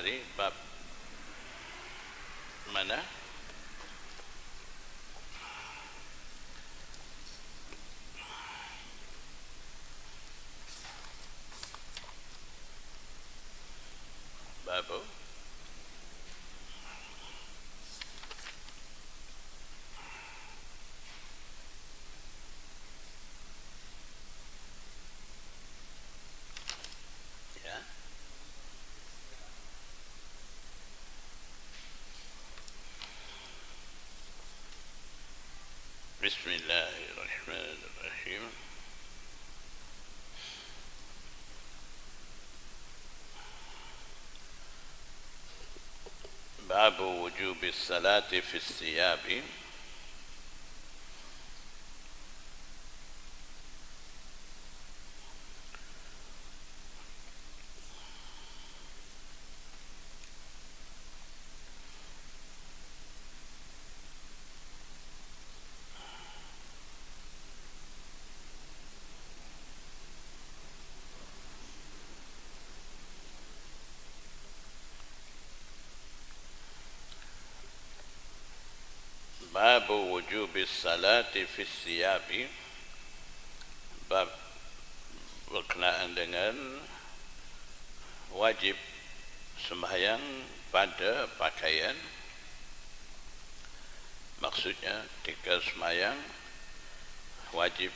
Bukhari bab mana? Bab ya. Bismillahirrahmanirrahim. Bab wujub salati fi siyabi. Bab wujub salati fi siyabi. Bab berkenaan dengan wajib sembahyang pada pakaian. Maksudnya ketika sembahyang wajib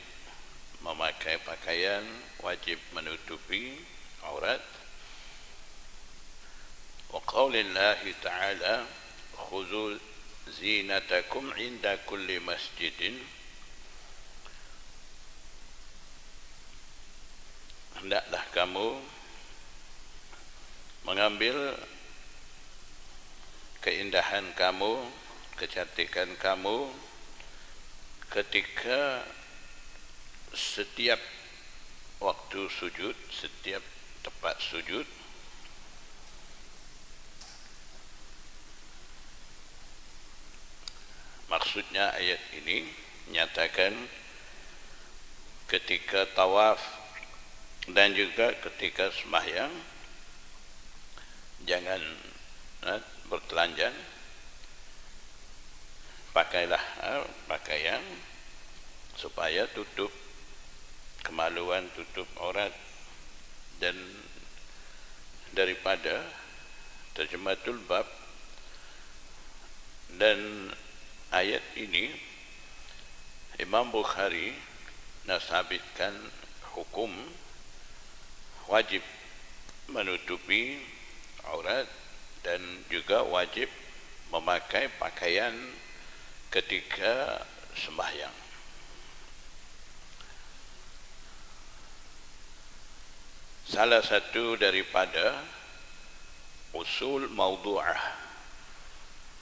memakai pakaian, wajib menutupi aurat. Wa qaulillahi ta'ala khudhu zinatakum inda kulli masjidin. Hendaklah kamu mengambil keindahan kamu, kecantikan kamu ketika setiap waktu sujud, setiap tempat sujud. Maksudnya ayat ini menyatakan ketika tawaf dan juga ketika sembahyang jangan bertelanjang, pakailah pakaian supaya tutup kemaluan, tutup aurat. Dan daripada terjematul bab dan ayat ini Imam Bukhari nasabitkan hukum wajib menutupi aurat dan juga wajib memakai pakaian ketika sembahyang. Salah satu daripada usul maudhu'ah,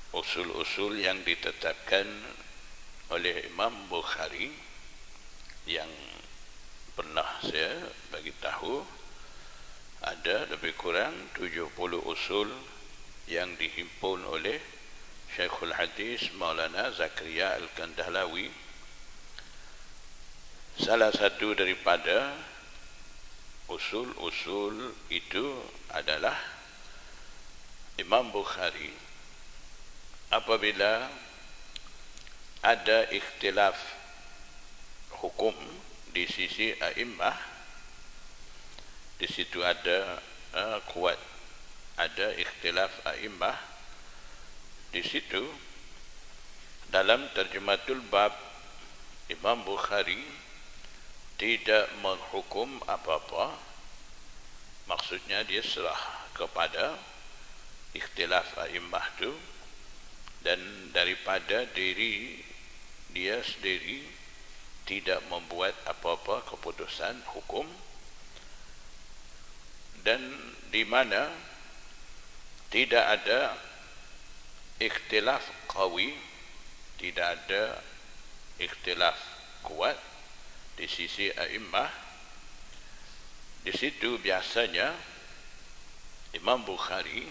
usul-usul yang ditetapkan oleh Imam Bukhari yang pernah saya bagi tahu, ada lebih kurang 70 usul yang dihimpun oleh Syekhul Hadis Maulana Zakaria Al-Kandahlawi. Salah satu daripada usul-usul itu adalah Imam Bukhari apabila ada ikhtilaf hukum di sisi a'immah, di situ ada kuat, ada ikhtilaf a'immah di situ, dalam terjematul bab Imam Bukhari tidak menghukum apa-apa. Maksudnya dia serah kepada ikhtilaf a'immah itu, dan daripada diri dia sendiri tidak membuat apa-apa keputusan hukum. Dan di mana tidak ada ikhtilaf qawi, tidak ada ikhtilaf kuat di sisi a'immah, di situ biasanya Imam Bukhari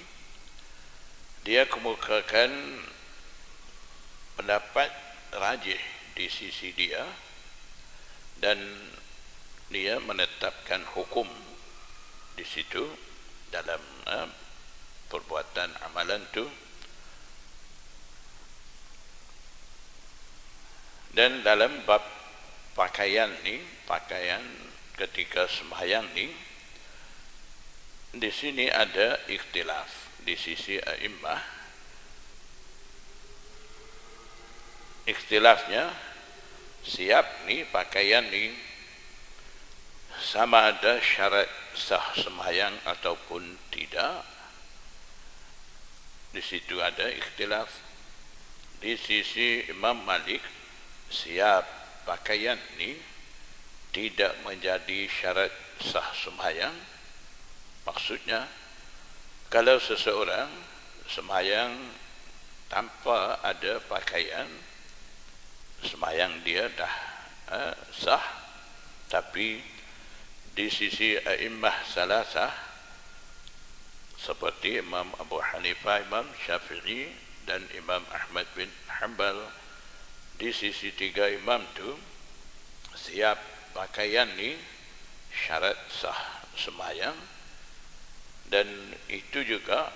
dia kemukakan pendapat rajih di sisi dia, dan dia menetapkan hukum di situ dalam perbuatan amalan tu. Dan dalam bab pakaian ni, pakaian ketika sembahyang ni, di sini ada ikhtilaf di sisi a'immah. Ikhtilafnya, siap ni, pakaian ni, sama ada syarat sah sembahyang ataupun tidak. Di situ ada ikhtilaf. Di sisi Imam Malik, siap pakaian ni tidak menjadi syarat sah sembahyang. Maksudnya, kalau seseorang sembahyang tanpa ada pakaian, sembahyang dia dah sah. Tapi di sisi a'immah salasah seperti Imam Abu Hanifah, Imam Syafi'i dan Imam Ahmad bin Hanbal, di sisi tiga imam tu, siap pakaian ni syarat sah sembahyang. Dan itu juga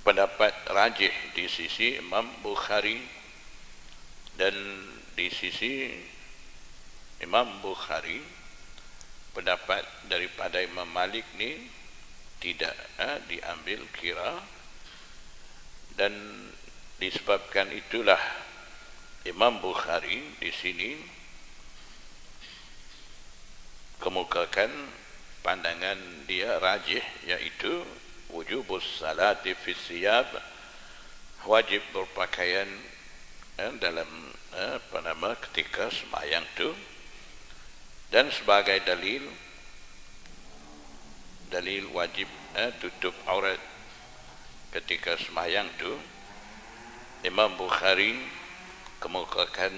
pendapat rajih di sisi Imam Bukhari. Dan di sisi Imam Bukhari, pendapat daripada Imam Malik ni tidak diambil kira. Dan disebabkan itulah Imam Bukhari di sini kemukakan pandangan dia rajih, iaitu wujubus salati fi siyab, wajib berpakaian dalam ketika sembahyang tu. Dan sebagai dalil wajib tutup aurat ketika sembahyang tu, Imam Bukhari kemukakan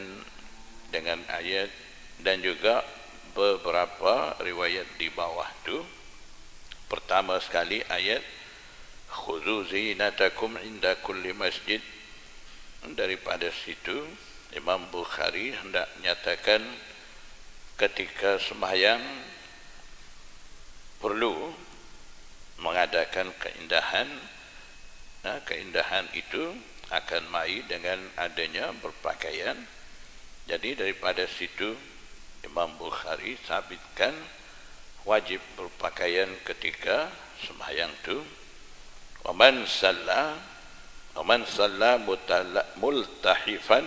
dengan ayat dan juga beberapa riwayat di bawah tu. Pertama sekali ayat khudhu zinatakum inda kulli masjid. Daripada situ Imam Bukhari hendak nyatakan ketika sembahyang perlu mengadakan keindahan. Keindahan itu akan mai dengan adanya berpakaian. Jadi daripada situ Imam Bukhari sabitkan wajib berpakaian ketika sembahyang tu. Wa man salla multahifan,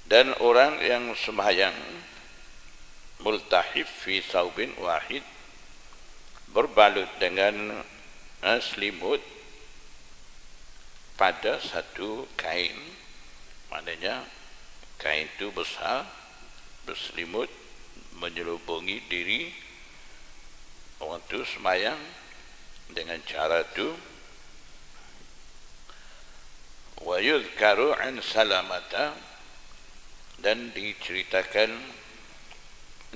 dan orang yang sembahyang multahif fi saubin wahid, berbalut dengan selimut pada satu kain. Maknanya kain itu besar, berselimut, menyelubungi diri. Orang itu sembahyang dengan cara itu. Wa yudhkaru an Salamata, dan diceritakan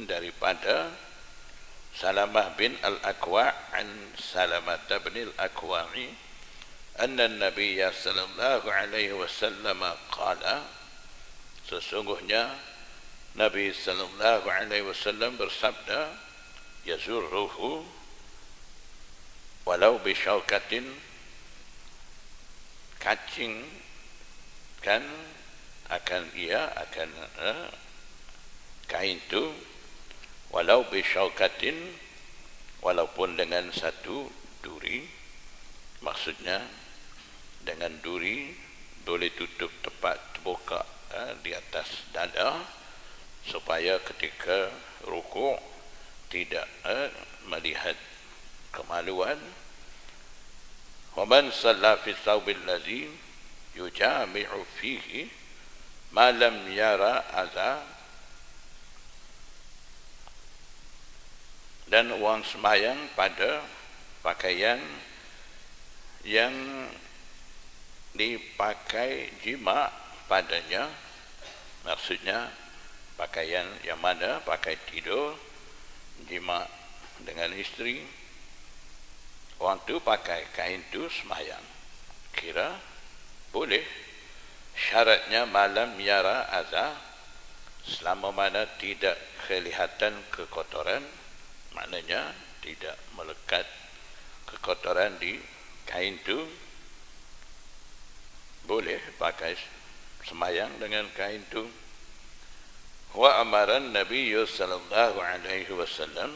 daripada Salamah bin Al-Akwa' an Salamata bin Al-Akwa'i anna Nabi sallallahu alaihi wasallam qala, sesungguhnya Nabi sallallahu alaihi wasallam bersabda, yazurruhu walau bisyaukatin, kacing kan akan kain tu, walau bisyaukatin, walaupun dengan satu duri. Maksudnya dengan duri boleh tutup tepat terbuka di atas dada, supaya ketika rukuk tidak melihat kemaluan. Wa man shalla fi thawbil ladzi yujami'u fihi ma lam yara adza, dan orang sembahyang pada pakaian yang dipakai jima padanya. Maksudnya pakaian yang mana pakai tidur, jima dengan isteri, orang tu pakai kain tu sembahyang, kira boleh. Syaratnya malam yara adza, selama mana tidak kelihatan kekotoran, maknanya tidak melekat kekotoran di kain tu boleh pakai semayang dengan kain tu. Wa amaran Nabi sallallahu alaihi wasallam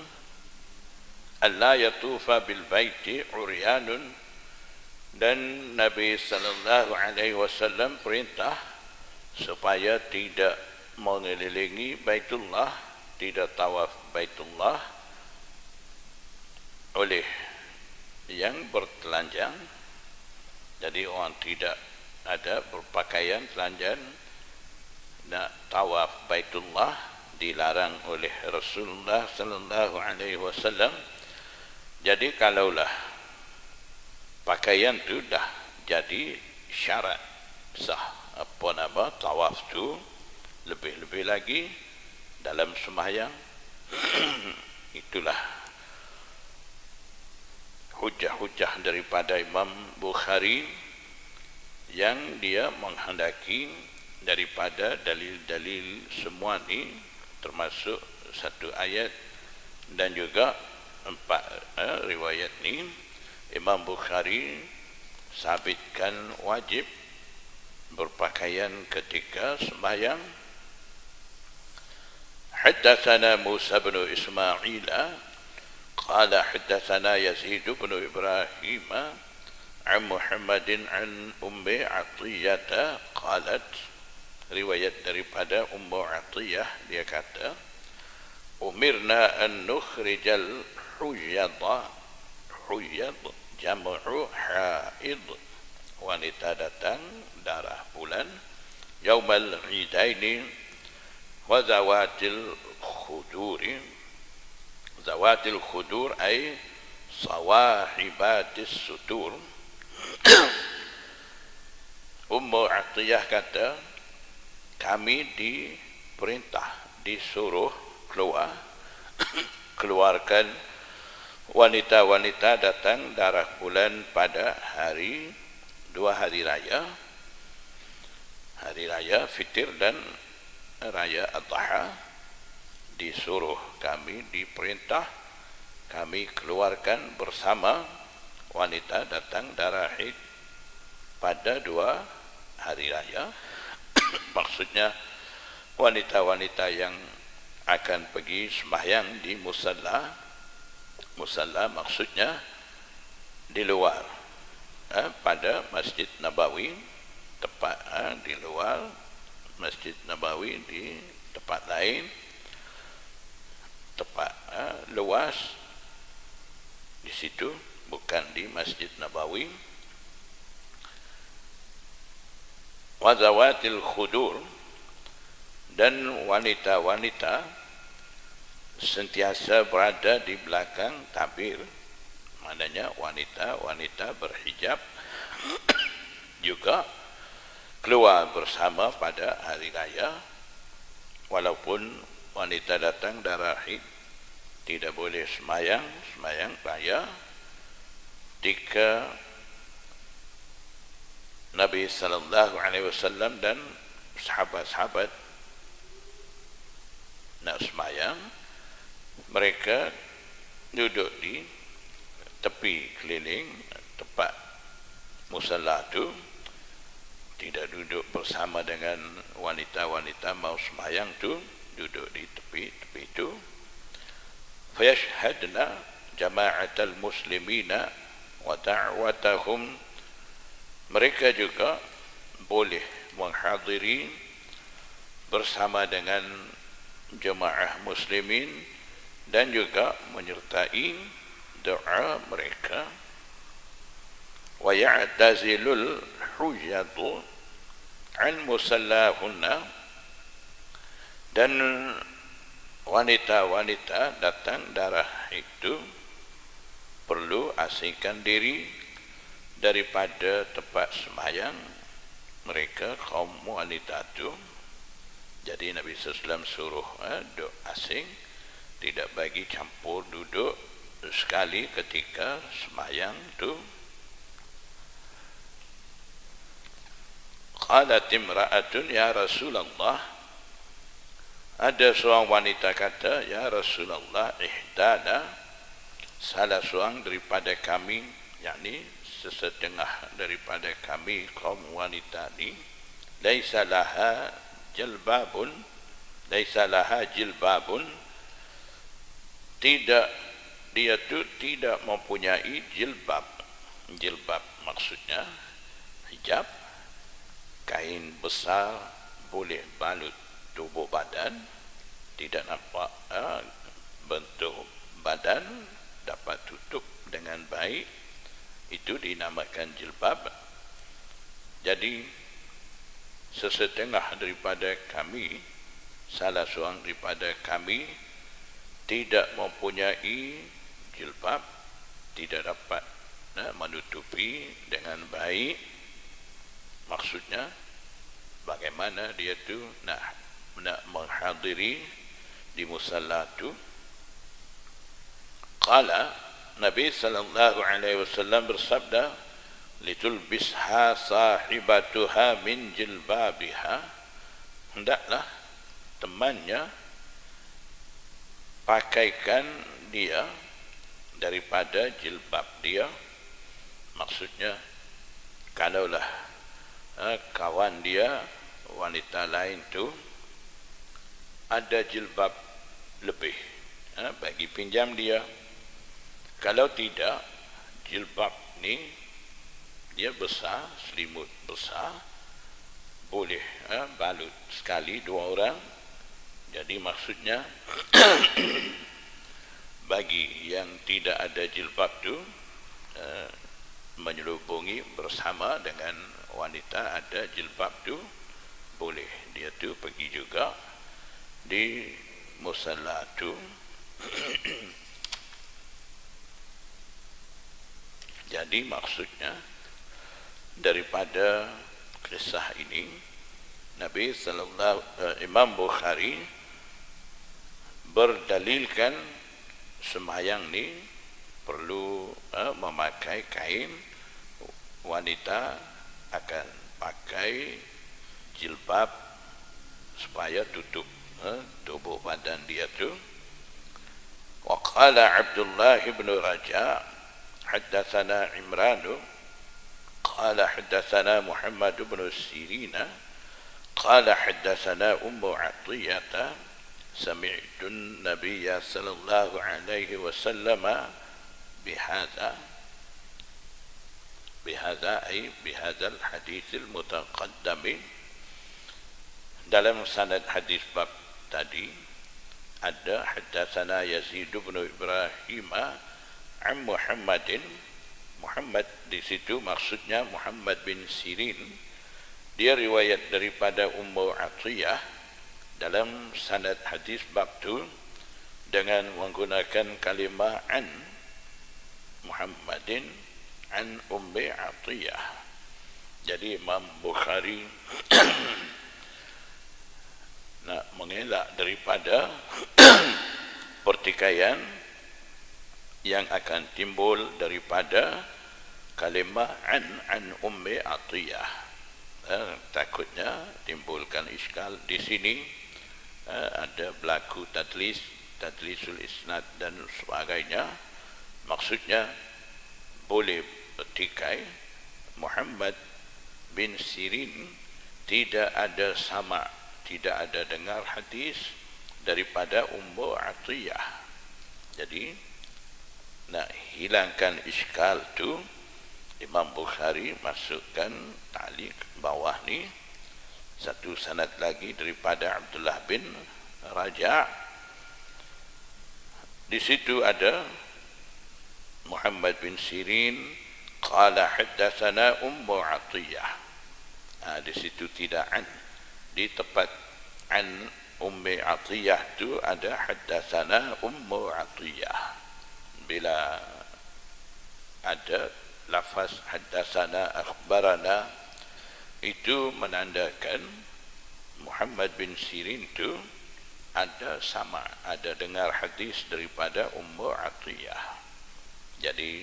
alla yatufa bil baiti uryanun, dan Nabi sallallahu alaihi wasallam perintah supaya tidak mengelilingi Baitullah, tidak tawaf Baitullah oleh yang bertelanjang. Jadi orang tidak ada berpakaian telanjang nak tawaf Baitullah, dilarang oleh Rasulullah sallallahu alaihi wasallam. Jadi kalaulah pakaian tu dah jadi syarat sah apa nama tawaf tu, lebih-lebih lagi dalam sembahyang, itulah hujah-hujah daripada Imam Bukhari yang dia menghendaki daripada dalil-dalil semua ni, termasuk satu ayat dan juga 4 riwayat ni, Imam Bukhari sabitkan wajib berpakaian ketika sembahyang. Haddatsana Musa bin Ismail qala haddatsana Yazid bin Ibrahim an Muhammadin an Ummi Atiyah qalat, riwayat daripada Ummu Atiyah, dia kata umirna an nukhrijal huyadha, huyad jam'u haid, wanita datang darah bulan, yaumal idaini wa zawatil khuduri, zawatil khudur ay sawahibatis sutur. Ummu Atiyah kata kami diperintah, disuruh keluarkan wanita-wanita datang darah bulan pada hari 2 hari raya, hari raya Fitir dan raya Adha. Disuruh kami, diperintah kami keluarkan bersama wanita datang darah haid pada 2 hari raya. Maksudnya wanita-wanita yang akan pergi sembahyang di musalla. Musalla maksudnya di luar, pada Masjid Nabawi, tepat di luar Masjid Nabawi, di tempat lain, tempat luas di situ, bukan di Masjid Nabawi. Wazawatil khudur, dan wanita-wanita sentiasa berada di belakang tabir, maknanya wanita-wanita berhijab juga keluar bersama pada hari raya. Walaupun wanita datang darah haid tidak boleh sembahyang raya, ketika Nabi sallallahu alaihi wasallam dan sahabat-sahabat nak sembahyang, mereka duduk di tepi keliling tempat musalla tu, tidak duduk bersama dengan wanita-wanita mau sembahyang tu, duduk di tepi-tepi tu. Fayashhadna jama'atal muslimina wa da'watahum, mereka juga boleh menghadiri bersama dengan jemaah muslimin dan juga menyertai doa mereka. Wa ya'tazilul hujjatu an musallahunna, dan wanita-wanita datang darah itu perlu asingkan diri daripada tempat sembahyang mereka, kaum wanita itu. Jadi Nabi SAW suruh duduk asing, tidak bagi campur duduk sekali ketika sembahyang itu. Qalat imra'atun ya Rasulullah, ada seorang wanita kata, ya Rasulullah, ihdana salah seorang daripada kami, yakni sesetengah daripada kami kaum wanita ni, laisa laha jilbabun, tidak, dia tu tidak mempunyai jilbab. Jilbab maksudnya hijab, kain besar boleh balut tubuh badan, tidak nampak bentuk badan, dapat tutup dengan baik, itu dinamakan jilbab. Jadi sesetengah daripada kami, salah seorang daripada kami tidak mempunyai jilbab, tidak dapat menutupi dengan baik. Maksudnya bagaimana dia tu nak menghadiri di musalla tu. Qala, Nabi sallallahu alaihi wasallam bersabda, litulbisha sahibatuha min jilbabiha, hendaklah temannya pakaikan dia daripada jilbab dia. Maksudnya kalaulah kawan dia wanita lain tu ada jilbab lebih, bagi pinjam dia. Kalau tidak, jilbab ni dia besar, selimut besar, boleh balut sekali dua orang. Jadi maksudnya bagi yang tidak ada jilbab tu menyelubungi bersama dengan wanita ada jilbab tu, boleh dia tu pergi juga di musalla tu. Jadi maksudnya daripada kisah ini, Nabi Imam Bukhari berdalilkan sembahyang ni perlu memakai kain, wanita akan pakai jilbab supaya tutup tubuh badan dia tu. Wa qala Abdullah ibn Raja haddatsana Imran qala haddatsana Muhammad ibn Sirin qala haddatsana Ummu Atiyah sami'tu an-nabiy sallallahu alaihi wasallam bihadza ay bihadzal hadits al-mutaqaddam. Dalam sanad hadis bab tadi ada haddatsana Yazid bin Ibrahim an Muhammadin. Muhammad di situ maksudnya Muhammad bin Sirin, dia riwayat daripada Ummu Atiyah dalam sanad hadis bab tu dengan menggunakan kalimah an Muhammadin an Ummi Atiyah. Jadi Imam Bukhari nak mengelak daripada pertikaian yang akan timbul daripada kalimah an Ummi Atiyah. Takutnya timbulkan iskal di sini. Ada berlaku tadlisul isnad dan sebagainya. Maksudnya boleh bertikai Muhammad bin Sirin tidak ada sama, tidak ada dengar hadis daripada Ummu Atiyah. Jadi nak hilangkan iskal tu, Imam Bukhari masukkan ta'liq bawah ni satu sanad lagi daripada Abdullah bin Raja. Di situ ada Muhammad bin Sirin qala haddatsana Ummu Atiyah. Di situ tidak an. Di tempat an Ummi Atiyah tu ada haddatsana Ummu Atiyah. Bila ada lafaz haddatsana akhbarana, itu menandakan Muhammad bin Sirin tu ada sama, ada dengar hadis daripada Ummu Atiyah. Jadi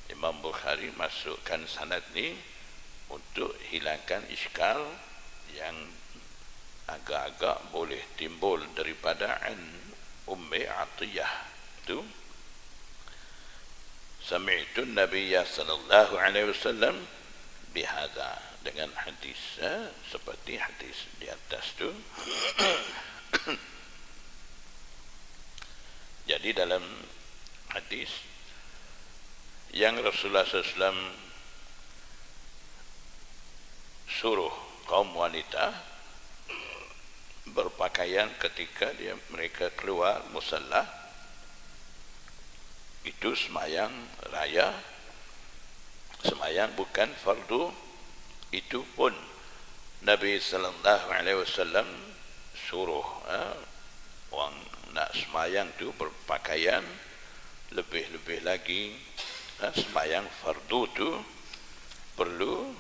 Imam Bukhari masukkan sanad ni untuk hilangkan iskal yang agak-agak boleh timbul daripada an Ummi Atiyah tu. sami'tu Nabiyya sallallahu alaihi wasallam bihadza, dengan hadis seperti hadis di atas tu. Jadi dalam hadis yang Rasulullah SAW suruh kaum wanita berpakaian ketika mereka keluar musalla, itu semayang raya, semayang bukan fardu, itu pun Nabi sallallahu alaihi wasallam suruh orang nak semayang tu berpakaian. Lebih-lebih lagi semayang fardu tu perlu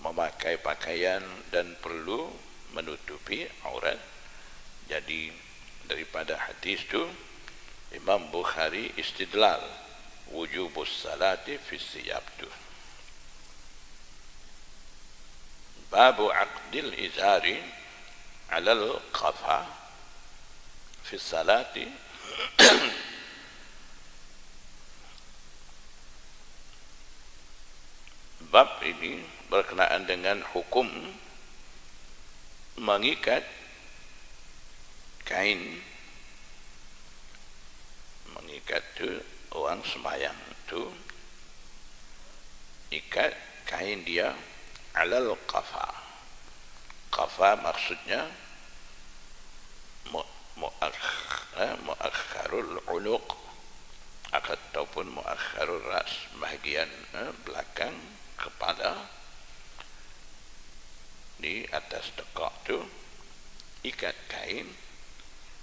memakai pakaian dan perlu menutupi aurat. Jadi daripada hadis tu Imam Bukhari istidlal wujubus salati fi siyab tu. Babu aqdil izari alal qafa fi salati. Bab ini berkenaan dengan hukum mengikat kain, mengikat tu orang semayang tu ikat kain dia alal qafa. Qafa maksudnya muakharul unuq ataupun muakharul ras, bahagian belakang kepala, di atas tekak tu ikat kain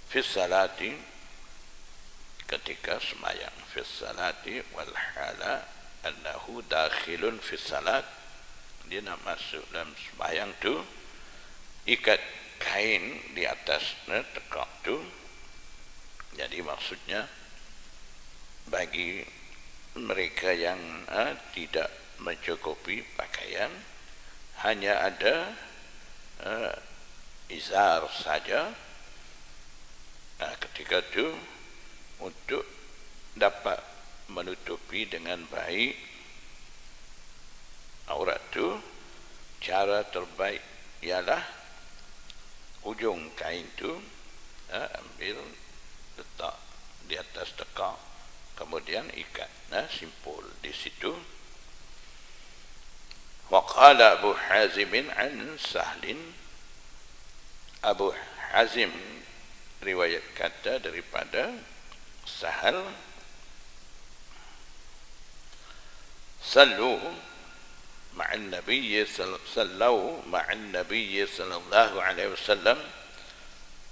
fi salati, ketika semayang, fi salati wal hala annahu dakhilun fi salat, dia nak masuk dalam semayang tu ikat kain di atas tekak tu. Jadi maksudnya bagi mereka yang tidak mencukupi pakaian, hanya ada izar saja, ketika itu untuk dapat menutupi dengan baik aurat tu, cara terbaik ialah ujung kain tu ambil letak di atas tekak, kemudian ikat simpul di situ. وقال أبو حازم عن سهل, Abu Hazim riwayat kata daripada Sahal, sallu ma'an nabiyyi sallallahu ma'an nabiyyi sallallahu alaihi wasallam,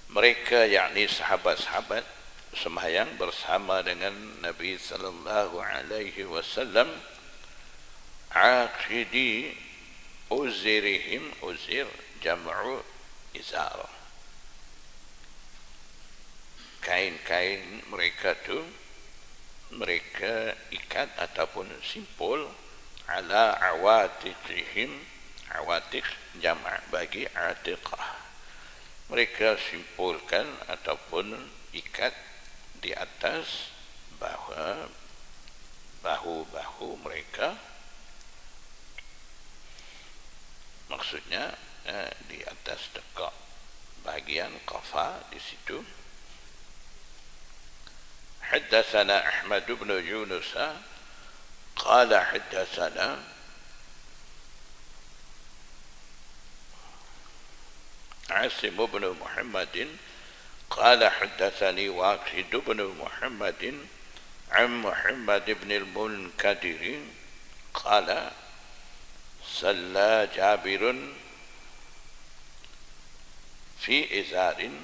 mereka yakni sahabat-sahabat sembahyang bersama dengan Nabi sallallahu alaihi wasallam, aqidi uzirihim, uzir jam'u izar, kain-kain mereka tu mereka ikat ataupun simpul ala awatiqihim, awatiq jama' bagi atiqah, mereka simpulkan ataupun ikat di atas bahu-bahu mereka, maksudnya di atas tekak bahagian qafa di situ. Haddatsana Ahmad bin Yunus qala haddatsana Asim bin Muhammad qala haddatsani Waqid bin Muhammad an Muhammad bin al-Munkadir qala salla Jabirun fi izarin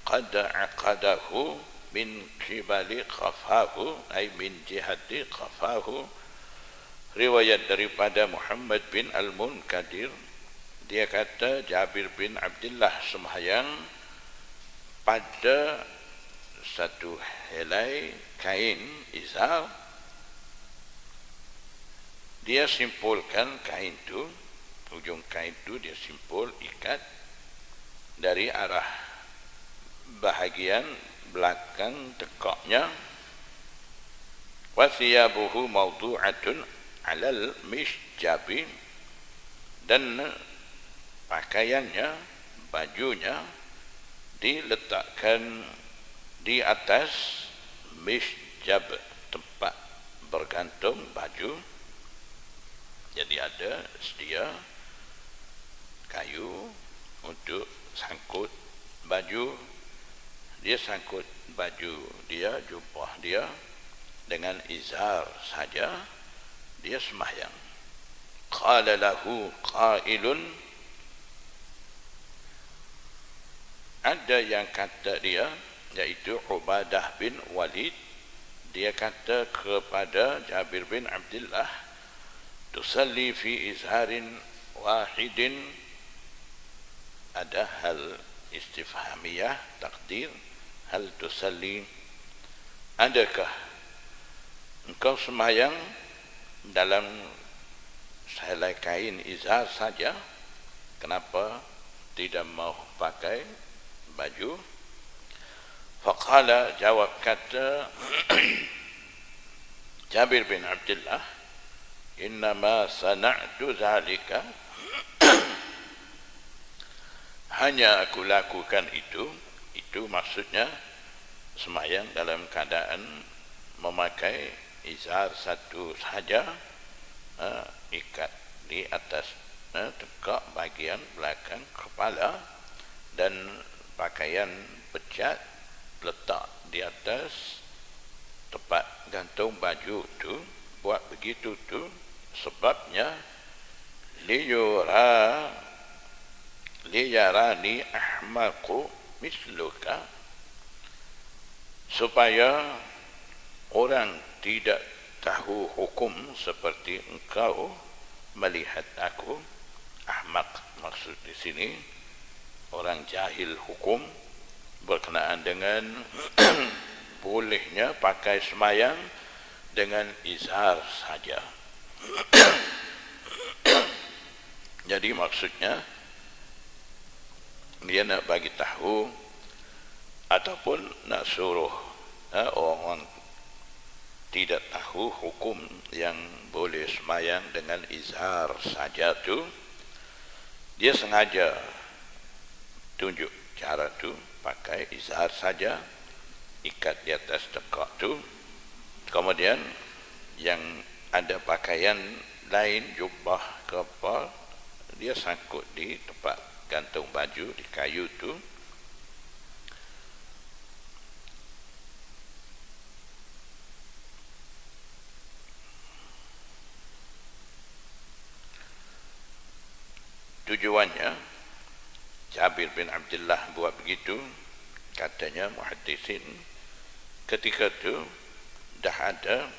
qad aqadahu min qibali qafahu, ay min jihati qafahu. Riwayat daripada Muhammad bin Al-Munkadir, dia kata Jabir bin Abdullah sembahyang pada satu helai kain izar, dia simpulkan kain tu, ujung kain tu dia simpul ikat dari arah bahagian belakang tekaknya wa thiyabuhu mawdu'atun 'alal misjabi, dan pakaiannya, bajunya diletakkan di atas misjab, tempat bergantung baju. Jadi ada sedia kayu untuk sangkut baju. Dia sangkut baju dia, jubah dia dengan izar saja, dia sembahyang. Qala lahu qailun, ada yang kata dia, yaitu Ubadah bin Walid, dia kata kepada Jabir bin Abdullah, tusalli fi izharin wahidin, ada hal istifhamiyah takdir, hal tusalli, adakah engkau sembahyang dalam sehelai kain izhar saja, kenapa tidak mau pakai baju? Faqala, jawab kata Jabir bin Abdullah, innama sana'tu zalika, hanya aku lakukan itu maksudnya sembahyang dalam keadaan memakai izar satu saja, ikat di atas tegak bahagian belakang kepala, dan pakaian pecat letak di atas tempat gantung baju tu. Buat begitu tu sebabnya liyarani ahmaqu misluka, supaya orang tidak tahu hukum seperti engkau melihat aku. Ahmaq maksud di sini orang jahil hukum berkenaan dengan bolehnya pakai sembahyang dengan izhar saja. Jadi maksudnya dia nak bagi tahu ataupun nak suruh orang tidak tahu hukum yang boleh sembahyang dengan izhar saja tu, dia sengaja tunjuk cara tu, pakai izhar saja, ikat di atas tekak tu, kemudian yang ada pakaian lain, jubah ke apa, dia sangkut di tempat gantung baju di kayu tu. Tujuannya Jabir bin Abdullah buat begitu, katanya muhaddisin, ketika itu dah ada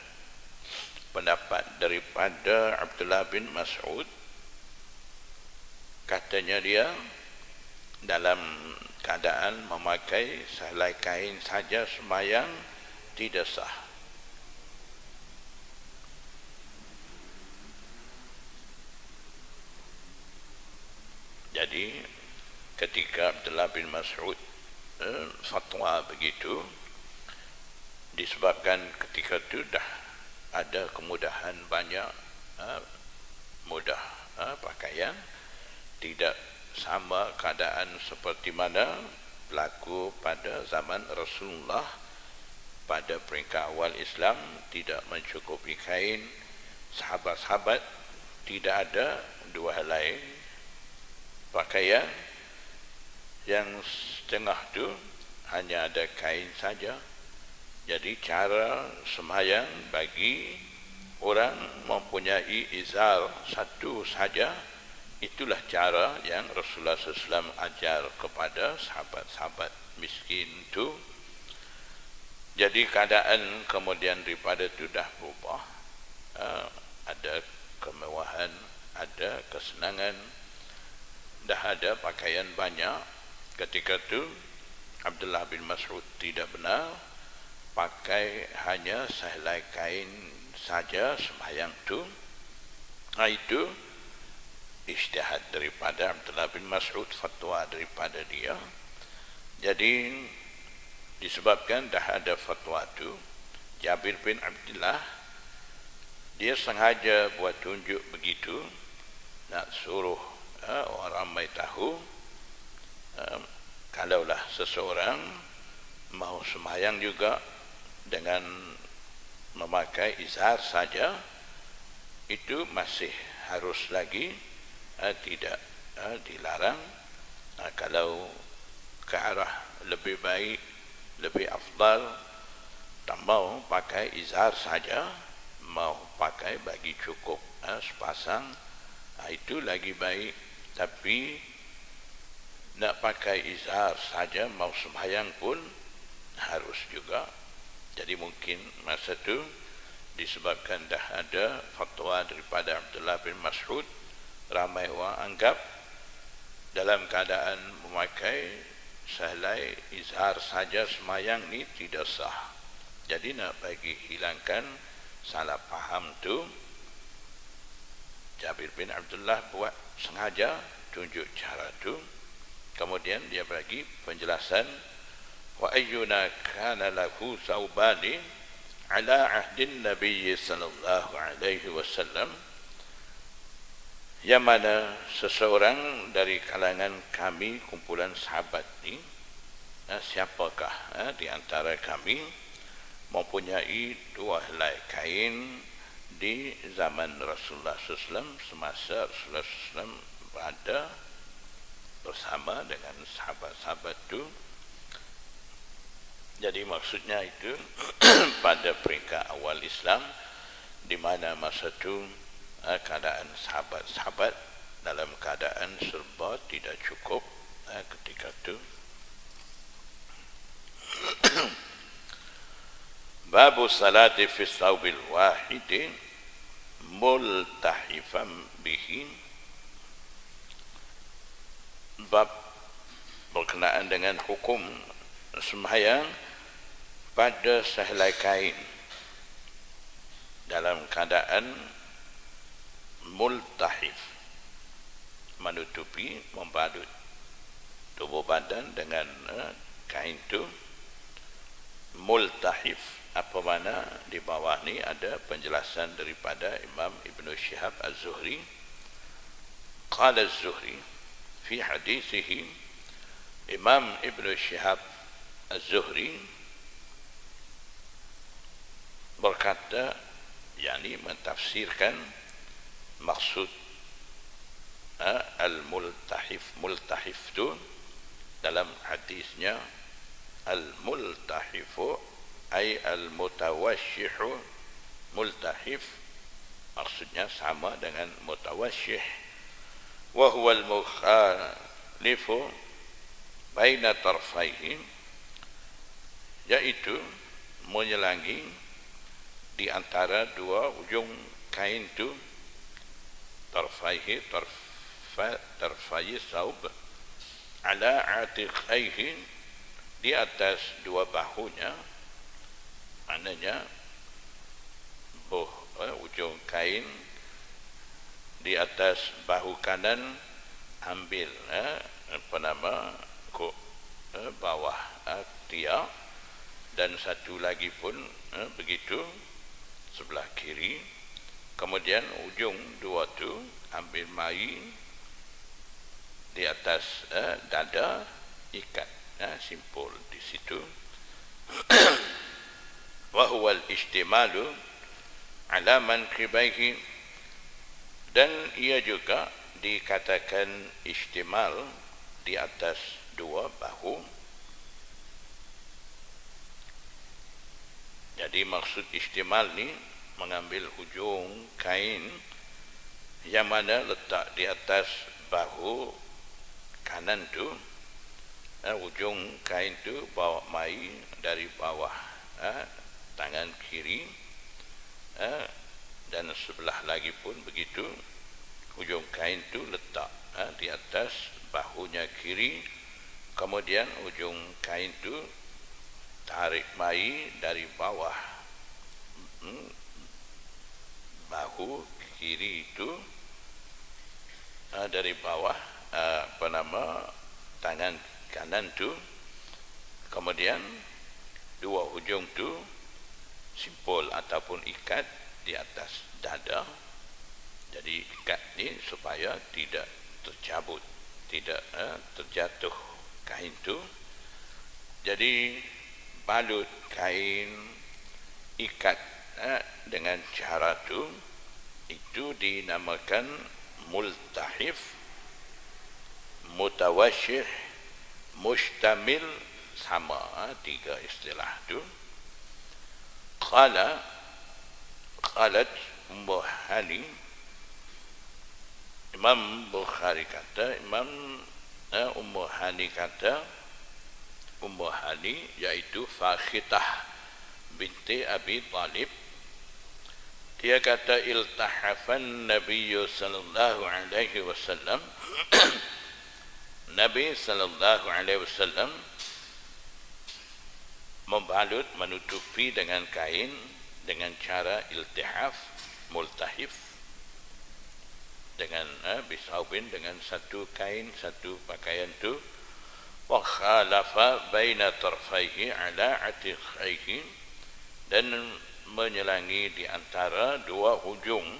pendapat daripada Abdullah bin Mas'ud, katanya dia dalam keadaan memakai sehelai kain saja sembahyang tidak sah. Jadi ketika Abdullah bin Mas'ud fatwa begitu, disebabkan ketika itu dah ada kemudahan banyak, mudah pakaian, tidak sama keadaan seperti mana berlaku pada zaman Rasulullah. Pada peringkat awal Islam tidak mencukupi kain, sahabat-sahabat tidak ada dua helai pakaian, yang setengah tu hanya ada kain saja. Jadi cara sembahyang bagi orang mempunyai izar satu saja, itulah cara yang Rasulullah SAW ajar kepada sahabat-sahabat miskin tu. Jadi keadaan kemudian daripada itu dah berubah, ada kemewahan, ada kesenangan, dah ada pakaian banyak. Ketika itu Abdullah bin Mas'ud tidak benar, pakai hanya sehelai kain saja sembahyang tu. Itu ijtihad daripada Abdullah bin Mas'ud, fatwa daripada dia. Jadi disebabkan dah ada fatwa tu, Jabir bin Abdullah dia sengaja buat tunjuk begitu, nak suruh orang ramai tahu, kalaulah seseorang mau sembahyang juga dengan memakai izar saja, itu masih harus lagi tidak dilarang. Kalau ke arah lebih baik, lebih afdal, tak mau pakai izar saja, mau pakai bagi cukup sepasang, itu lagi baik. Tapi nak pakai izar saja mau sembahyang pun harus juga. Jadi mungkin masa itu disebabkan dah ada fatwa daripada Abdullah bin Mas'ud, ramai orang anggap dalam keadaan memakai sehelai izhar saja semayang ni tidak sah. Jadi nak bagi hilangkan salah faham tu, Jabir bin Abdullah buat sengaja tunjuk cara tu. Kemudian dia bagi penjelasan, wa ayyuna kana lahu saubani ala ahdin Nabi sallallahu alaihi wasallam, yang mana seseorang dari kalangan kami, kumpulan sahabat ni, siapakah di antara kami mempunyai dua helai kain di zaman Rasulullah SAW, semasa Rasulullah SAW berada bersama dengan sahabat-sahabat itu. Jadi maksudnya itu pada peringkat awal Islam, di mana masa itu keadaan sahabat-sahabat dalam keadaan serba tidak cukup ketika itu. Babu salati fi thawbil wahidi multahifan bihi. Bab berkenaan dengan hukum sembahyang pada sehelai kain dalam keadaan multahif, menutupi, membalut tubuh badan dengan kain itu. Multahif, apa mana? Di bawah ni ada penjelasan daripada Imam Ibn Shihab Az-Zuhri. Qala Az-Zuhri fi hadithihi, Imam Ibn Shihab Az-Zuhri berkata, yakni mentafsirkan maksud al-multahif. Multahif tu dalam hadisnya, al-multahifu ay al-mutawashshihu. Multahif maksudnya sama dengan mutawashshih. Wa huwa al-mukhalifu baina tarfaihi, yaitu menyelangi di antara dua ujung kain itu. Tarfaihi, tarfai saub, ala atiqaihi, di atas dua bahunya, maknanya ujung kain di atas bahu kanan, ambil bawah tiak, dan satu lagi pun begitu sebelah kiri. Kemudian ujung dua tu ambil mai di atas dada, ikat, simpul di situ. Wa huwa al-istimalu ala mankibaihi, dan ia juga dikatakan istimal di atas dua bahu. Jadi maksud istimal ni mengambil ujung kain yang mana letak di atas bahu kanan tu, ujung kain tu bawa mai dari bawah tangan kiri, dan sebelah lagi pun begitu, ujung kain tu letak di atas bahunya kiri. Kemudian ujung kain tu tarik mai dari bawah bahu kiri itu, dari bawah tangan kanan tu. Kemudian dua ujung tu simpul ataupun ikat di atas dada. Jadi ikat ni supaya tidak tercabut, tidak terjatuh kain tu. Jadi balut kain, ikat dengan cara tu, itu dinamakan multahif, mutawashih, mustamil, sama tiga istilah tu. Qalat Ummu Hani, Imam Bukhari kata, Ummu Hani kata, Ummu Hani iaitu Fakhitah binti Abi Talib, dia kata iltahafan Nabi sallallahu alaihi wasallam Nabi sallallahu alaihi wasallam membalut, menutupi dengan kain dengan cara iltihaf, multahif, dengan bisaubin, dengan satu kain, satu pakaian tu, wa khalafa baina tarfaihi ala atiqaihi, dan menyelangi di antara dua hujung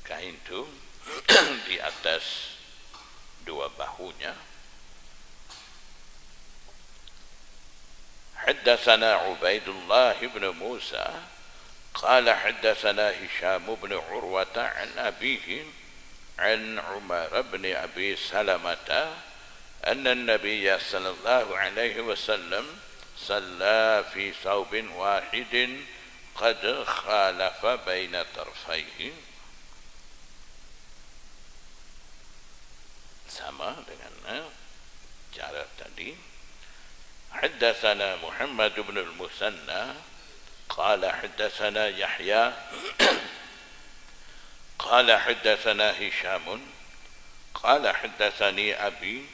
kain tu di atas dua bahunya. Haddatsana Ubaidullah bin Musa qala haddatsana Hisham bin Urwah an abihi an Umar bin Abi Salamah anna an-nabiy sallallahu alaihi wasallam صلى في ثوب واحد قد خالف بين طرفيه. Sama dengan cara tadi. حدثنا محمد بن المثنى قال حدثنا يحيى قال حدثنا هشام قال حدثني أبي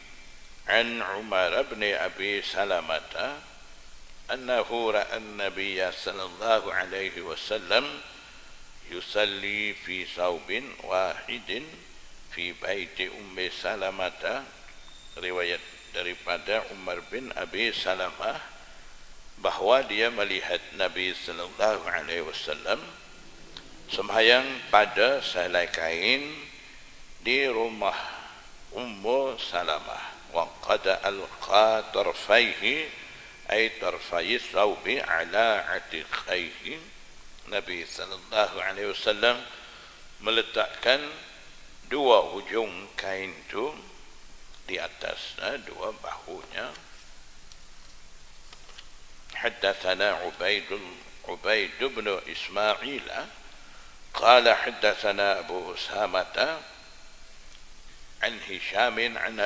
عن عمر بن أبي سلمة أنه رأى النبي صلى الله عليه وسلم يصلي في ثوب واحد في بيت أم سلمة. Riwayat daripada Umar bin Abi Salamah bahawa dia melihat Nabi sallallahu alaihi wasallam sembahyang pada sehelai kain di rumah Ummu Salamah, wa qad alqa tarfaihi ay tarfai thawbi ala atiqaihi. Nabi sallallahu alaihi wasallam meletakkan dua hujung kain itu di atas dua bahunya. Haddatsana Ubaid bin Ismail qala haddatsana Abu Usamah an Hisham an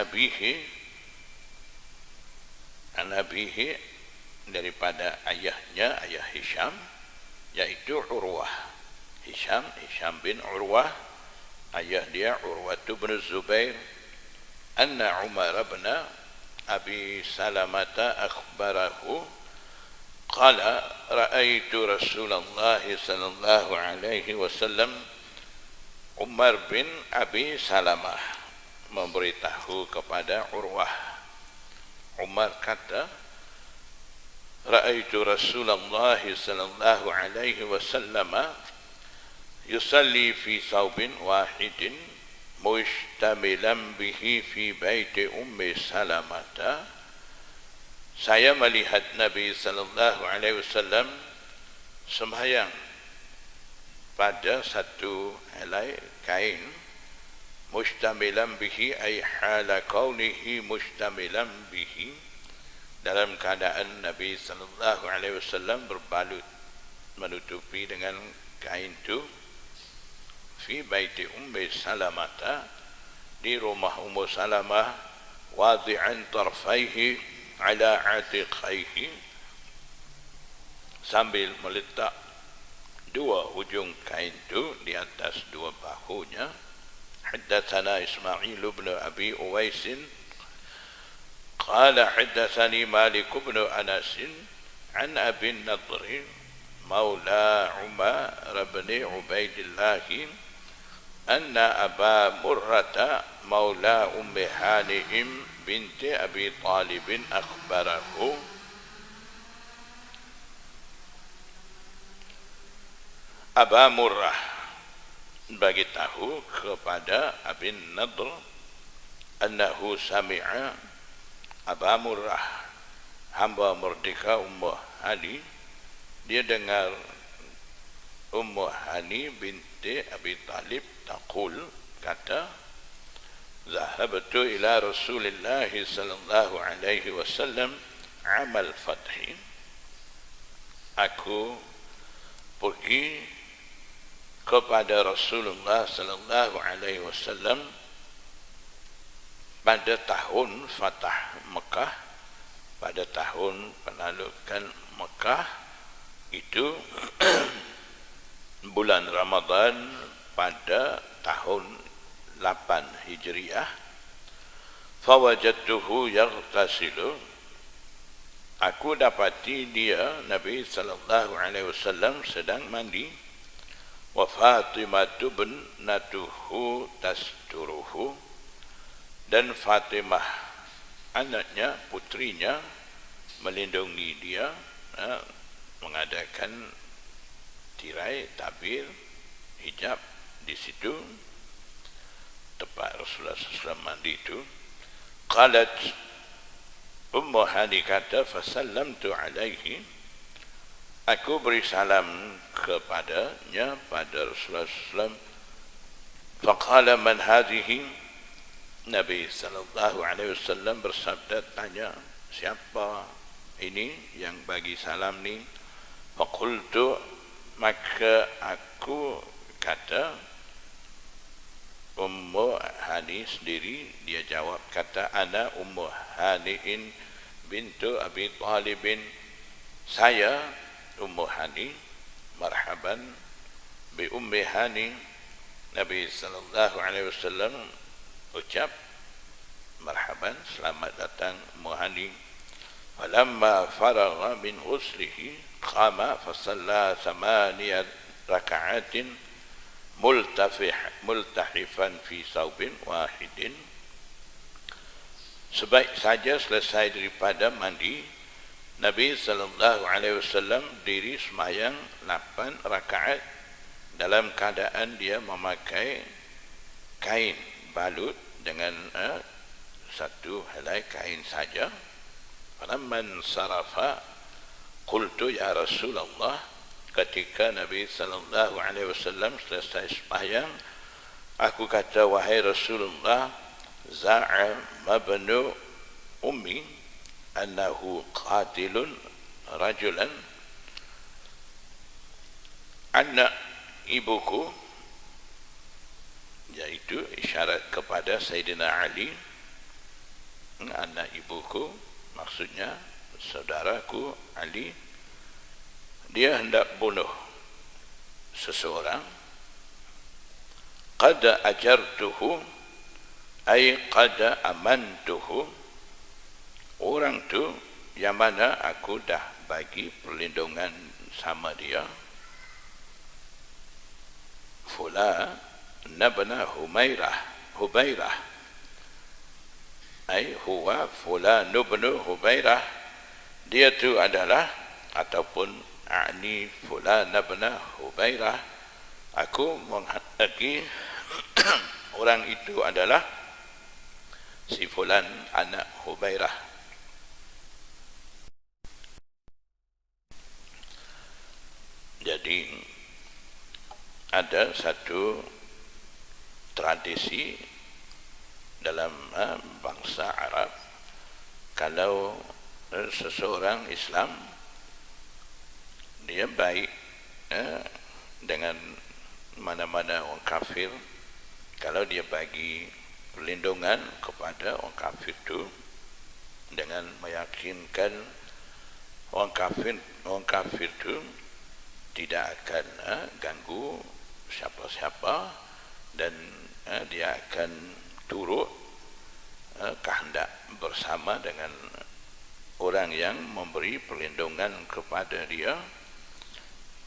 abihi daripada ayahnya, ayah Hisham, yaitu Urwah. Hisham bin Urwah, ayah dia Urwah bin Zubair, anna Umar bin Abi Salamah akhbarahu qala ra'aitu Rasulullah sallallahu alaihi wasallam. Umar bin Abi Salamah memberitahu kepada Urwah. Umar kata, ra'aitu Rasulullah sallallahu alaihi wasallam yusalli fi thawbin wahidin mustamilan bihi fi baiti Ummi Salamah. Saya melihat Nabi sallallahu alaihi wasallam sembahyang pada satu helai kain, mustamilan bihi ay hala kaunihi mustamilan bihi, dalam keadaan Nabi sallallahu alaihi wasallam berbalut, menutupi dengan kain itu, fi baiti Ummi Salamah, di rumah Ummu Salamah, wadi'an tarfaihi ala atiqaihi, sambil meletak dua hujung kain itu di atas dua bahunya. Haddatsana Ismail bin Abi Uwais qala haddatsani Malik bin Anas an Abi Nadr maula Umar bin Ubaidillah anna Aba Murrata maula Ummi Hanim binti Abi Talib akhbarahu. Aba Murrah bagi tahu kepada Abin Nadr annahu sami'a Aba Murrah, hamba merdeka Ummu Hani, dia dengar Ummu Hani binti Abi Talib taqul, kata, zahabtu ila Rasulillah sallallahu alaihi wasallam amal fathi, aku pergi kepada Rasulullah sallallahu alaihi wasallam pada tahun Fatah Mekah, pada tahun penaklukan Mekah itu bulan Ramadan pada tahun 8 Hijriah. Fawajadtuhu yaghtasilu, aku dapati dia Nabi sallallahu alaihi wasallam sedang mandi. Wa Fatimah bintatuhu tasturuhu, dan Fatimah anaknya, putrinya, melindungi dia, mengadakan tirai, tabir, hijab di situ tempat Rasulullah SAW mandi itu. Qalat, Ummu Hani kata, fasallamtu alaihi, aku beri salam kepadanya, pada Rasulullah SAW. Faqala man hadhihi, Nabi sallallahu alaihi wasallam bersabda, tanya, siapa ini yang bagi salam ni? Faqultu, maka aku kata, Ummu Hani sendiri, dia jawab, kata, ana Ummu Hani'in bintu Abi Talibin, saya Ummu Hani, marhaban bi Ummi Hani. Nabi sallallahu alaihi wasallam ucap, marhaban, selamat datang Ummu Hani. Falamma faragha min ghuslihi qama fasalla 8 raka'atin multahifan fi saubin wahidin. Sebaik saja selesai daripada mandi, Nabi sallallahu alaihi wasallam diri sembahyang 8 rakaat dalam keadaan dia memakai kain balut dengan satu helai kain saja. Falamman sarafa qultu ya Rasulullah, ketika Nabi sallallahu alaihi wasallam selesai sembahyang, aku kata, wahai Rasulullah, za'ama ibnu ummi annahu qatilun rajulan, anak ibuku, yaitu isyarat kepada Sayyidina Ali, anak ibuku maksudnya saudaraku Ali, dia hendak bunuh seseorang. Qad ajartuhu, ay qad amantuhu, orang tu yang mana aku dah bagi perlindungan sama dia. Fulan nabna Hubairah, ay huwa fulan ibnu Hubairah, dia tu adalah, ataupun ani fulan ibnu Hubairah, aku menghadaki orang itu adalah si fulan anak Hubairah. Jadi ada satu tradisi dalam bangsa Arab, kalau seseorang Islam dia baik dengan mana-mana orang kafir, kalau dia bagi perlindungan kepada orang kafir itu dengan meyakinkan orang kafir itu tidak akan ganggu siapa-siapa, dan dia akan turut kehendak bersama dengan orang yang memberi perlindungan kepada dia.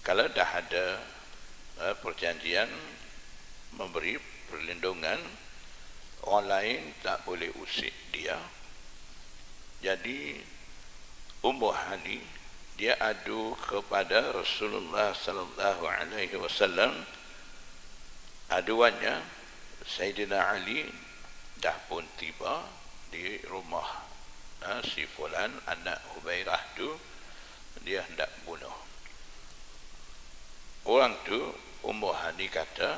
Kalau dah ada perjanjian memberi perlindungan, orang lain tak boleh usik dia. Jadi Ummu Hani dia adu kepada Rasulullah sallallahu alaihi wasallam. Aduannya, Sayyidina Ali dah pun tiba di rumah si fulan anak Hubairah tu, dia hendak bunuh. Orang tu, Ummu Hani kata,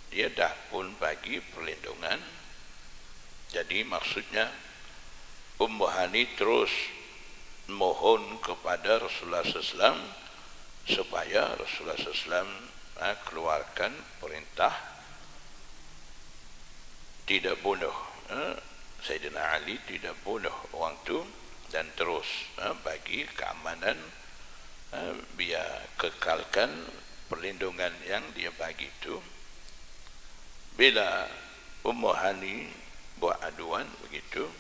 dia dah pun bagi perlindungan. Jadi maksudnya Ummu Hani terus mohon kepada Rasulullah SAW supaya Rasulullah SAW keluarkan perintah tidak bunuh Sayyidina Ali, tidak bunuh orang tu, dan terus bagi keamanan, biar kekalkan perlindungan yang dia bagi itu. Bila Ummu Hani buat aduan begitu,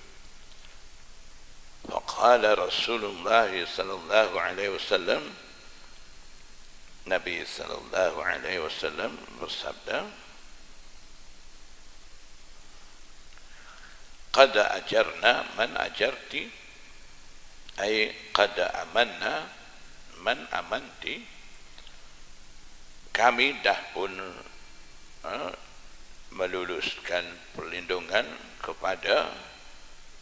faqala Rasulullah sallallahu alaihi wasallam, Nabi sallallahu alaihi wasallam bersabda, qad ajarna man ajarti, ay qad amanna man amanti, kami dah pun meluluskan perlindungan kepada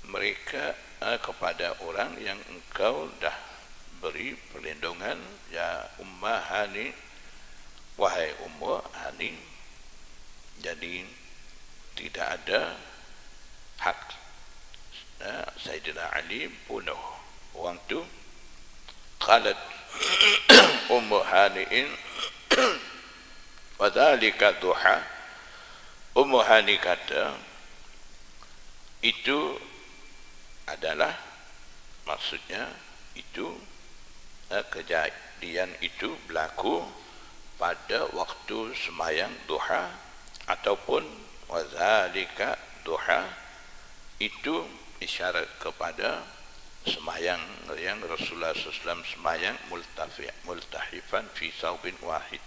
mereka, kepada orang yang engkau dah beri perlindungan, ya Ummah Hani, wahai Ummu Hani. Jadi tidak ada hak Sayyidina Ali bunuh orang tu. Qalat Ummu Hani'in wa dhalika duha, Ummu Hani kata, itu adalah, maksudnya itu kejadian itu berlaku pada waktu sembahyang duha, ataupun wazalika duha, itu isyarat kepada sembahyang yang Rasulullah SAW sembahyang multahifan fi saubin wahid,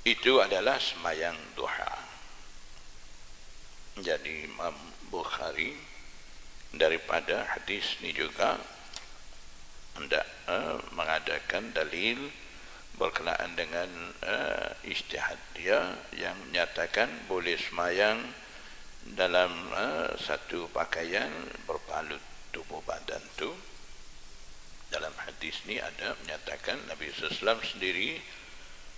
itu adalah sembahyang duha. Jadi Imam Bukhari daripada hadis ni juga hendak mengadakan dalil berkenaan dengan ijtihad dia yang menyatakan boleh sembahyang dalam satu pakaian berbalut tubuh badan tu. Dalam hadis ni ada menyatakan Nabi SAW sendiri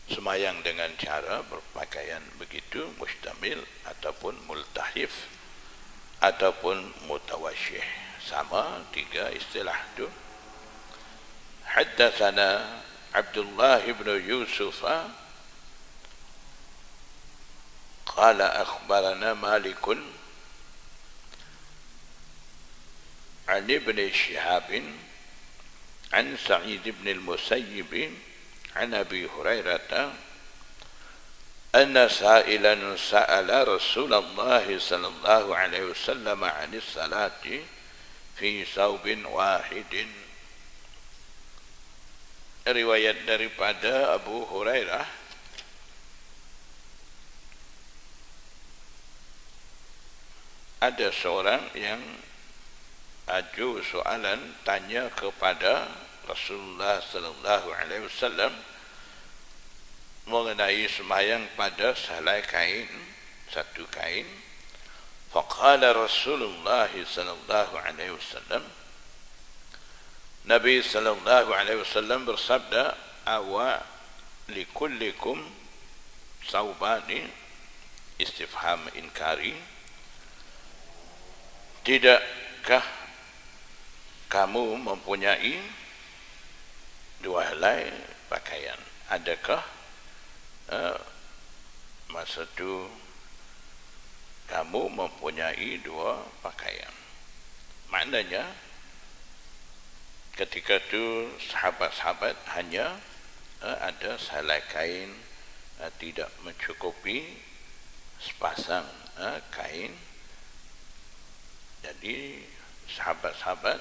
sembahyang dengan cara berpakaian begitu, mustamil ataupun multahif ataupun mutawasyih, sama tiga istilah tu. Haddatsana Abdullah ibn Yusuf qala akhbarana Malik an Ibn Shihab an Sa'id ibn al-Musayyib an Abi Hurairah anna sa'ilan sa'ala Rasulullah sallallahu alaihi wasallam 'ani salati fi saubin wahidin. Riwayat daripada Abu Hurairah, ada seorang yang aju soalan, tanya kepada Rasulullah sallallahu alaihi wasallam mengenai sembahyang pada sehelai kain, satu kain. Faqala Rasulullah sallallahu alaihi wasallam, Nabi sallallahu alaihi wasallam bersabda, awa likullikum saubani, istifham inkari, tidakkah kamu mempunyai dua helai pakaian? Adakah masa itu kamu mempunyai dua pakaian? Maknanya ketika itu sahabat-sahabat hanya ada sehelai kain, tidak mencukupi sepasang kain. Jadi sahabat-sahabat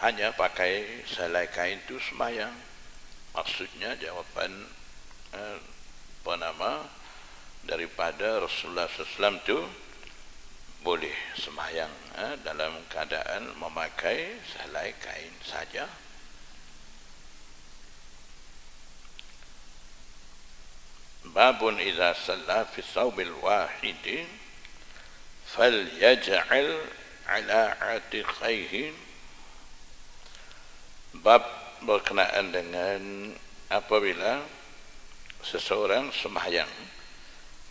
hanya pakai sehelai kain itu sembahyang. Maksudnya jawaban daripada Rasulullah SAW itu, boleh sembahyang dalam keadaan memakai sehelai kain saja. Babun idza shalla fi thawbil wahid falyaj'al ala atiqaihi. Bab berkenaan dengan apabila seseorang sembahyang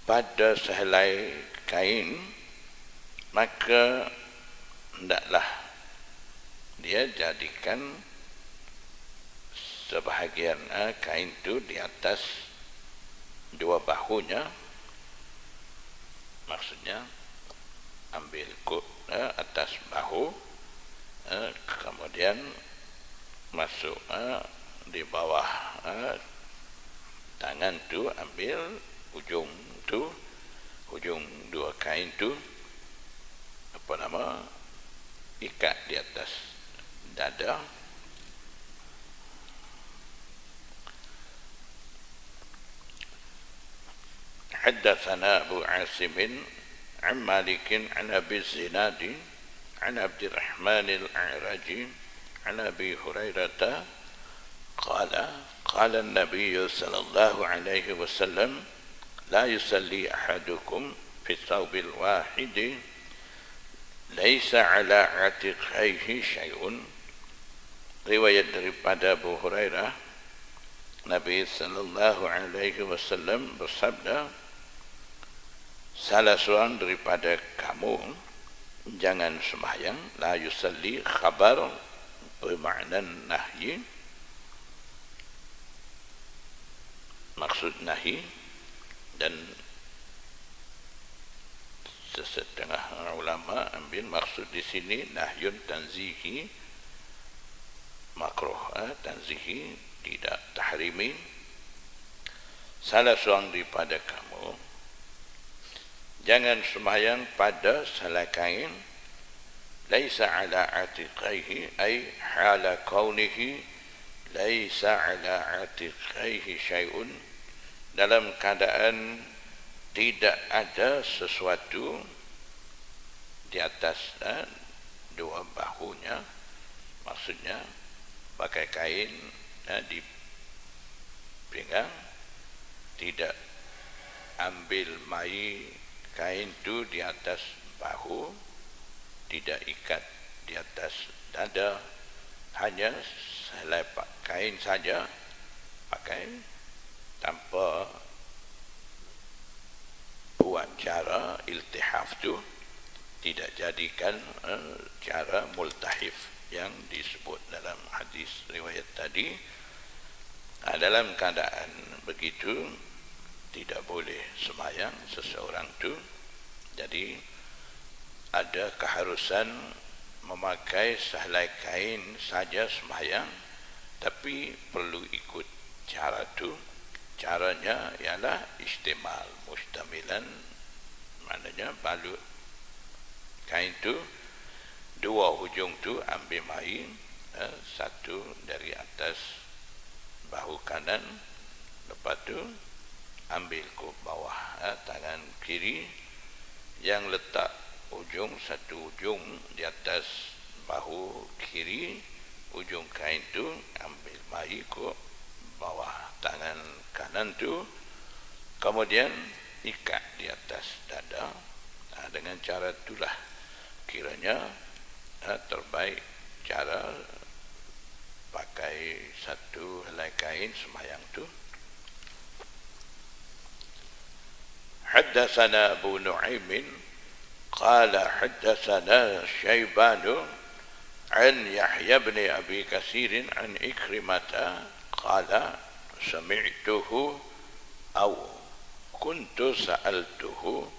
pada sehelai kain, maka hendaklah dia jadikan sebahagian kain itu di atas dua bahunya. Maksudnya ambil atas bahu, kemudian masuk di bawah tangan tu, ambil ujung tu, ujung dua kain tu, ikat di atas dada. Haddatsana Abu Asim an Malik an Abi Zinad an Abdurrahman al-A'raji an Abi Hurairah qala an-nabiy sallallahu alaihi wasallam la yusalli ahadukum fi thawbil wahid laisa ala atiqaihi syai'un. Riwayat daripada Abu Hurairah, Nabi sallallahu alaihi wasallam bersabda, salah seorang daripada kamu jangan sembahyang. La yusalli khabar bermakna nahyi, maksud nahi, dan sesetengah ulama ambil maksud di sini nahyun tanzihi, makruh, tanzihi, tidak tahrimi. Salah seorang daripada kamu jangan sembahyang pada sehelai kain, laisa ala atiqaihi ay hala kaunihi laisa ala atiqaihi syai'un, dalam keadaan tidak ada sesuatu di atas dua bahunya. Maksudnya pakai kain di pinggang, tidak ambil mai kain tu di atas bahu, tidak ikat di atas dada, hanya sehelai kain saja pakai, tanpa buat cara iltihaf tu, tidak jadikan cara multahif yang disebut dalam hadis riwayat tadi. Dalam keadaan begitu tidak boleh sembahyang seseorang tu. Jadi ada keharusan memakai sehelai kain saja sembahyang, tapi perlu ikut cara tu. Caranya ialah istimal mustamilan, maknanya balut kain tu, dua hujung tu ambil mai, satu dari atas bahu kanan, lepas tu ambil ke bawah tangan kiri, yang letak satu ujung di atas bahu kiri, ujung kain tu ambil mai ke bawah tangan kanan tu, kemudian ikat di atas dada. Dengan cara itulah kiranya terbaik cara pakai satu helai kain sembahyang tu. Haddatsana Abu Nu'aim qala haddatsana Syaiban an Yahya bin Abi Katsir an Ikrimah qala sami'tuhu aw kuntu sa'altuhu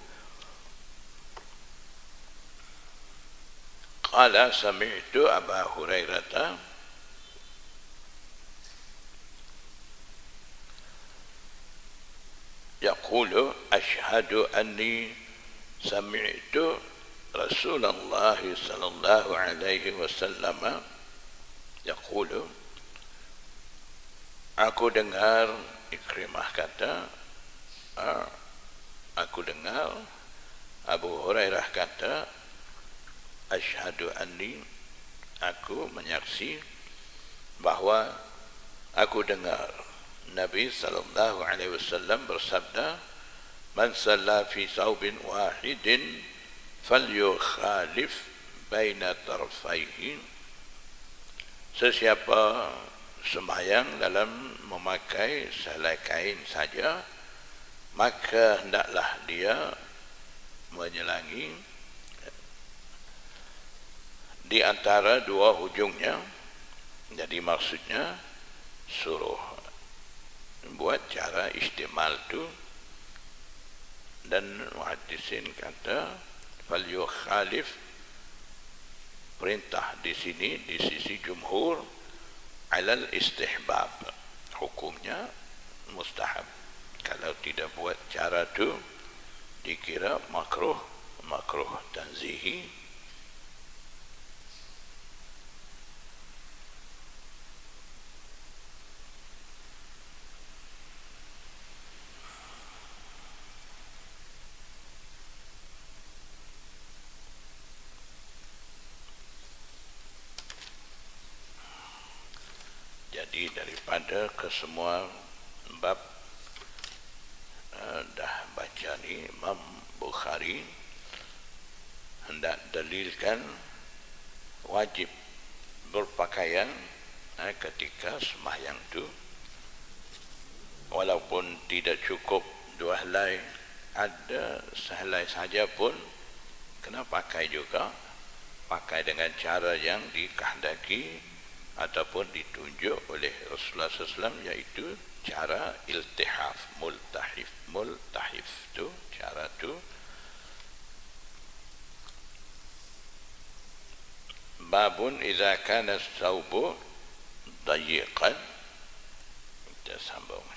qala sami'tu Aba Hurairah yaqulu ashhadu anni sami'tu Rasulullah sallallahu alaihi wasallam yaqulu, aku dengar, Ikrimah kata, aku dengar Abu Hurairah kata, asyhadu anni, aku menyaksi bahwa aku dengar Nabi sallallahu alaihi wasallam bersabda, man shalla fi thawbin wahidin falyukhalif baina tarfaihi, sesiapa sembahyang dalam memakai sehelai kain saja, maka hendaklah dia menyelangi di antara dua hujungnya. Jadi maksudnya suruh buat cara istimal tu, dan muhaddisin kata fal yukhalif, perintah di sini di sisi jumhur alal istihbab, hukumnya mustahab. Kalau tidak buat cara tu dikira makruh, makruh tanzihi. Jadi daripada kesemua bab dah baca ni, Imam Bukhari hendak dalilkan wajib berpakaian ketika sembahyang tu, walaupun tidak cukup dua helai, ada sehelai saja pun kena pakai juga, pakai dengan cara yang dikehendaki ataupun ditunjuk oleh Rasulullah SAW, iaitu cara iltihaf, multahif tu, cara tu. Babun idza kana as-thawbu dayiqan, kita sambung.